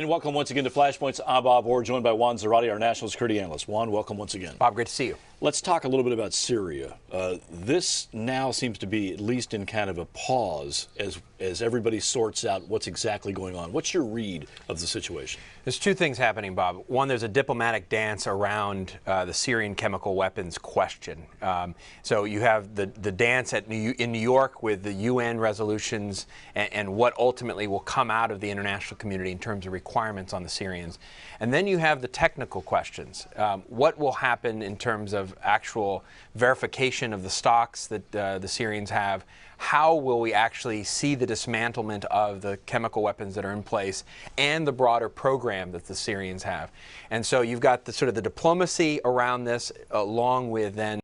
And welcome once again to Flashpoints. I'm Bob Orr, joined by Juan Zarate, our national security analyst. Juan, welcome once again. Bob, great to see you. Let's talk a little bit about Syria. This now seems to be at least in kind of a pause as everybody sorts out what's exactly going on. What's your read of the situation? There's two things happening, Bob. One, there's a diplomatic dance around the Syrian chemical weapons question. So you have the dance in New York with the UN resolutions and what ultimately will come out of the international community in terms of requirements on the Syrians. And then you have the technical questions. What will happen in terms of actual verification of the stocks that the Syrians have? How will we actually see the dismantlement of the chemical weapons that are in place and the broader program that the Syrians have? And so you've got the sort of the diplomacy around this, along with then